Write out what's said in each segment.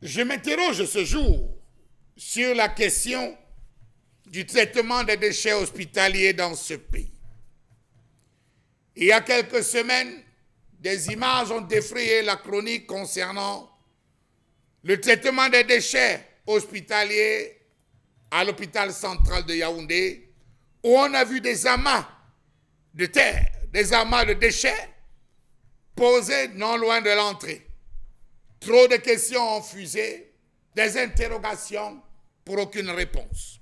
Je m'interroge ce jour sur la question du traitement des déchets hospitaliers dans ce pays. Il y a quelques semaines, des images ont défrayé la chronique concernant le traitement des déchets hospitaliers à l'hôpital central de Yaoundé, où on a vu des amas de terre, des amas de déchets posés non loin de l'entrée. Trop de questions ont fusé, des interrogations pour aucune réponse.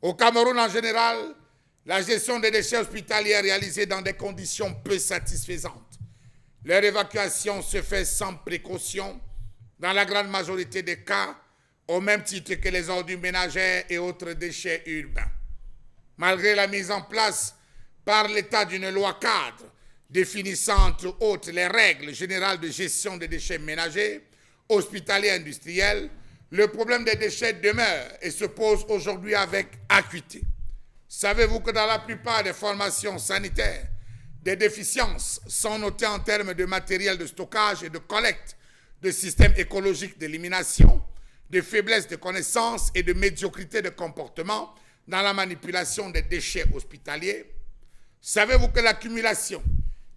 Au Cameroun en général, la gestion des déchets hospitaliers est réalisée dans des conditions peu satisfaisantes. Leur évacuation se fait sans précaution, dans la grande majorité des cas, au même titre que les ordures ménagères et autres déchets urbains. Malgré la mise en place par l'État d'une loi cadre définissant entre autres les règles générales de gestion des déchets ménagers, hospitaliers et industriels, le problème des déchets demeure et se pose aujourd'hui avec acuité. Savez-vous que dans la plupart des formations sanitaires, des déficiences sont notées en termes de matériel de stockage et de collecte, de systèmes écologiques d'élimination, de faiblesse de connaissances et de médiocrité de comportement dans la manipulation des déchets hospitaliers? Savez-vous que l'accumulation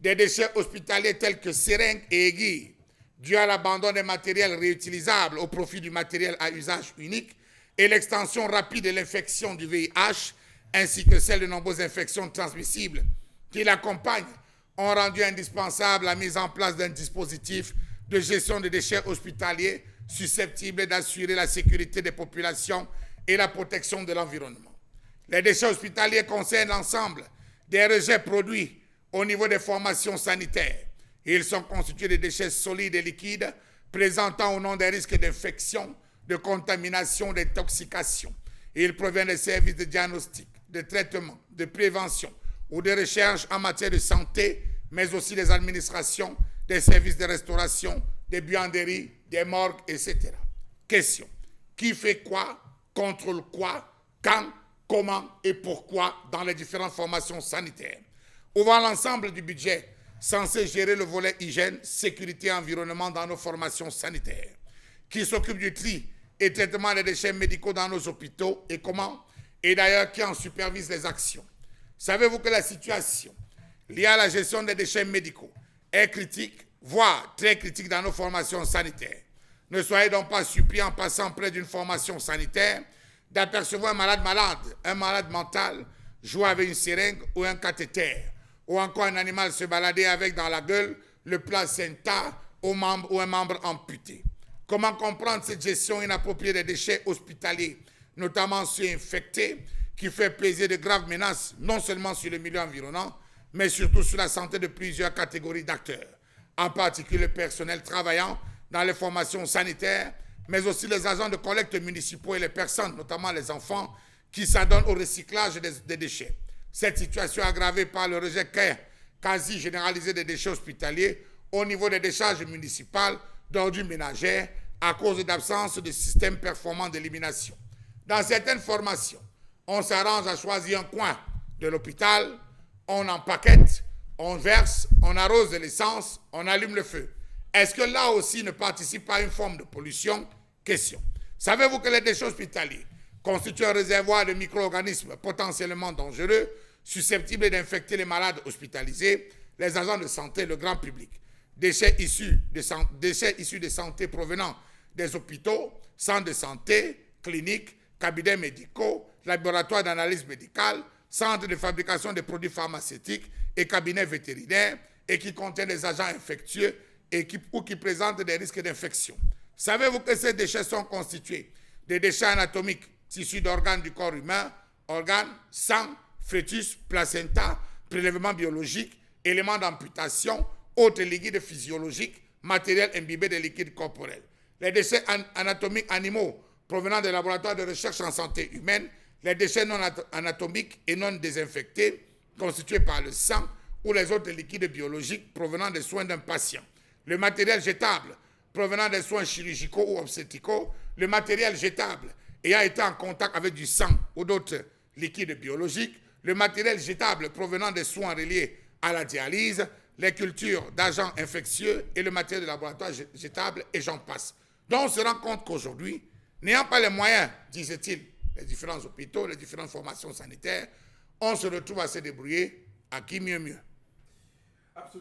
des déchets hospitaliers tels que seringues et aiguilles, dû à l'abandon des matériels réutilisables au profit du matériel à usage unique et l'extension rapide de l'infection du VIH, ainsi que celle de nombreuses infections transmissibles qui l'accompagnent, ont rendu indispensable la mise en place d'un dispositif de gestion des déchets hospitaliers susceptible d'assurer la sécurité des populations et la protection de l'environnement. Les déchets hospitaliers concernent l'ensemble des rejets produits au niveau des formations sanitaires. Ils sont constitués de déchets solides et liquides présentant au nom des risques d'infection, de contamination, d'intoxication. Ils proviennent des services de diagnostic, de traitement, de prévention ou de recherche en matière de santé, mais aussi des administrations, des services de restauration, des buanderies, des morgues, etc. Question. Qui fait quoi, contrôle quoi, quand, comment et pourquoi dans les différentes formations sanitaires? Ouvrant l'ensemble du budget censé gérer le volet hygiène, sécurité et environnement dans nos formations sanitaires, qui s'occupe du tri et traitement des déchets médicaux dans nos hôpitaux et comment, et d'ailleurs qui en supervise les actions. Savez-vous que la situation liée à la gestion des déchets médicaux est critique, voire très critique dans nos formations sanitaires? Ne soyez donc pas surpris en passant près d'une formation sanitaire d'apercevoir un malade mental jouer avec une seringue ou un cathéter, ou encore un animal se balader avec dans la gueule le placenta ou un membre amputé. Comment comprendre cette gestion inappropriée des déchets hospitaliers, notamment ceux infectés, qui fait peser de graves menaces non seulement sur le milieu environnant, mais surtout sur la santé de plusieurs catégories d'acteurs, en particulier le personnel travaillant dans les formations sanitaires, mais aussi les agents de collecte municipaux et les personnes, notamment les enfants, qui s'adonnent au recyclage des déchets. Cette situation est aggravée par le rejet quasi généralisé des déchets hospitaliers au niveau des décharges municipales d'ordures ménagères à cause d'absence de système performant d'élimination. Dans certaines formations, on s'arrange à choisir un coin de l'hôpital, on empaquette, on verse, on arrose de l'essence, on allume le feu. Est-ce que là aussi ne participe pas à une forme de pollution? Question. Savez-vous que les déchets hospitaliers constituent un réservoir de micro-organismes potentiellement dangereux, susceptibles d'infecter les malades hospitalisés, les agents de santé et le grand public? Déchets issus de santé provenant des hôpitaux, centres de santé, cliniques, cabinets médicaux, laboratoires d'analyse médicale, centres de fabrication de produits pharmaceutiques et cabinets vétérinaires, et qui contiennent des agents infectieux ou qui présentent des risques d'infection. Savez-vous que ces déchets sont constitués des déchets anatomiques, tissus d'organes du corps humain, organes, sang, fœtus, placenta, prélèvements biologiques, éléments d'amputation, autres liquides physiologiques, matériel imbibé de liquides corporels. Les déchets anatomiques animaux provenant des laboratoires de recherche en santé humaine, les déchets non anatomiques et non désinfectés constitués par le sang ou les autres liquides biologiques provenant des soins d'un patient. Le matériel jetable provenant des soins chirurgicaux ou obstétricaux, le matériel jetable ayant été en contact avec du sang ou d'autres liquides biologiques, le matériel jetable provenant des soins reliés à la dialyse, les cultures d'agents infectieux et le matériel de laboratoire jetable, et j'en passe. Donc on se rend compte qu'aujourd'hui, n'ayant pas les moyens, disait-il, les différents hôpitaux, les différentes formations sanitaires, on se retrouve à se débrouiller à qui mieux mieux. Absolument.